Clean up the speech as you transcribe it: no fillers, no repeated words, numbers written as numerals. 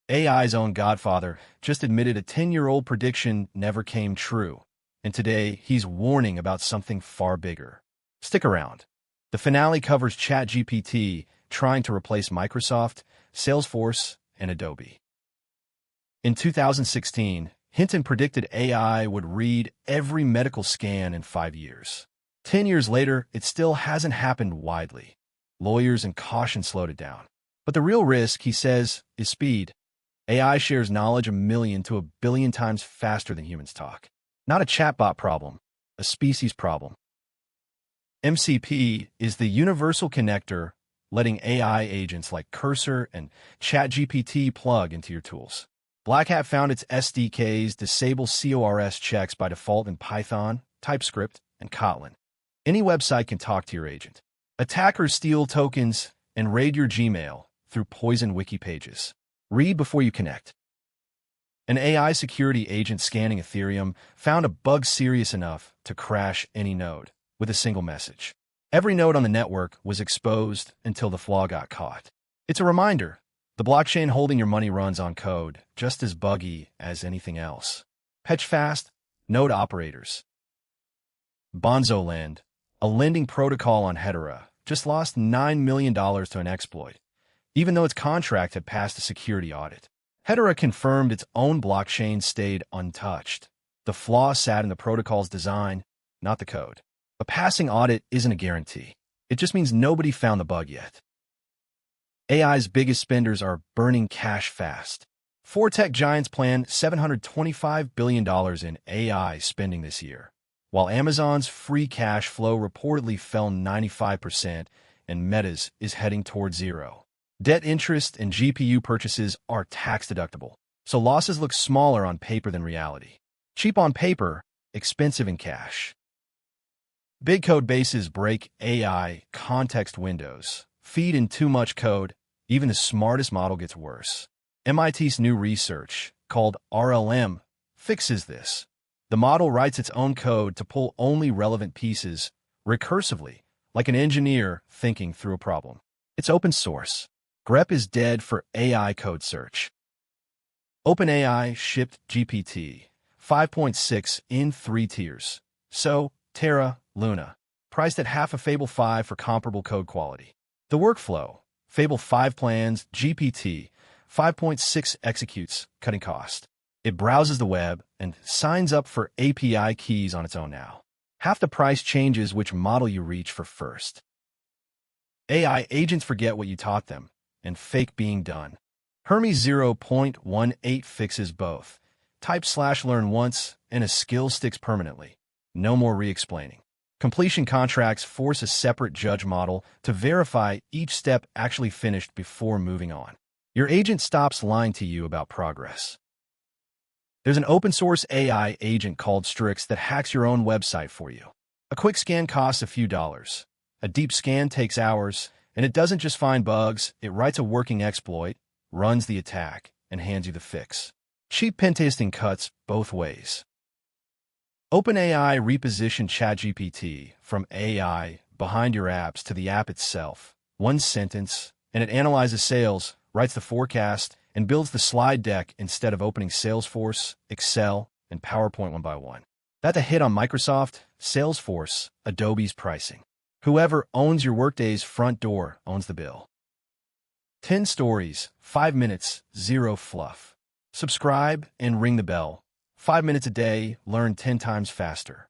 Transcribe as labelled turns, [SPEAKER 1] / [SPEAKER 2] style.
[SPEAKER 1] AI's own Godfather just admitted a 10-year-old prediction never came true, and today he's warning about something far bigger. Stick around. The finale covers ChatGPT trying to replace Microsoft, Salesforce, and Adobe. In 2016, Hinton predicted AI would read every medical scan in 5 years. 10 years later, it still hasn't happened widely. Lawyers and caution slowed it down. But the real risk, he says, is speed. AI shares knowledge 1,000,000 to 1,000,000,000 times faster than humans talk. Not a chatbot problem, a species problem. MCP is the universal connector, letting AI agents like Cursor and ChatGPT plug into your tools. Black Hat found its SDKs disable CORS checks by default in Python, TypeScript, and Kotlin. Any website can talk to your agent. Attackers steal tokens and raid your Gmail through poison wiki pages. Read before you connect. An AI security agent scanning Ethereum found a bug serious enough to crash any node with a single message. Every node on the network was exposed until the flaw got caught. It's a reminder. The blockchain holding your money runs on code, just as buggy as anything else. Patch fast, node operators. Bonzo Lend, a lending protocol on Hedera, just lost $9 million to an exploit, even though its contract had passed a security audit. Hedera confirmed its own blockchain stayed untouched. The flaw sat in the protocol's design, not the code. A passing audit isn't a guarantee. It just means nobody found the bug yet. AI's biggest spenders are burning cash fast. Four tech giants plan $725 billion in AI spending this year, while Amazon's free cash flow reportedly fell 95% and Meta's is heading toward zero. Debt interest and GPU purchases are tax-deductible, so losses look smaller on paper than reality. Cheap on paper, expensive in cash. Big code bases break AI context windows. Feed in too much code, even the smartest model gets worse. MIT's new research, called RLM, fixes this. The model writes its own code to pull only relevant pieces, recursively, like an engineer thinking through a problem. It's open source. grep is dead for AI code search. OpenAI shipped GPT 5.6 in 3 tiers. So, Terra, Luna, priced at half of Fable 5 for comparable code quality. The workflow: Fable 5 plans, GPT 5.6 executes, cutting cost. It browses the web and signs up for API keys on its own now. Half the price changes which model you reach for first. AI agents forget what you taught them, and fake being done. Hermes 0.18 fixes both. Type/learn once, and a skill sticks permanently. No more re-explaining. Completion contracts force a separate judge model to verify each step actually finished before moving on. Your agent stops lying to you about progress. There's an open-source AI agent called Strix that hacks your own website for you. A quick scan costs a few dollars. A deep scan takes hours, and it doesn't just find bugs, it writes a working exploit, runs the attack, and hands you the fix. Cheap pentesting cuts both ways. OpenAI repositioned ChatGPT from AI behind your apps to the app itself. One sentence, and it analyzes sales, writes the forecast, and builds the slide deck instead of opening Salesforce, Excel, and PowerPoint one by one. That's a hit on Microsoft, Salesforce, Adobe's pricing. Whoever owns your Workday's front door owns the bill. 10 stories, 5 minutes, 0 fluff. Subscribe and ring the bell. 5 minutes a day, learn 10 times faster.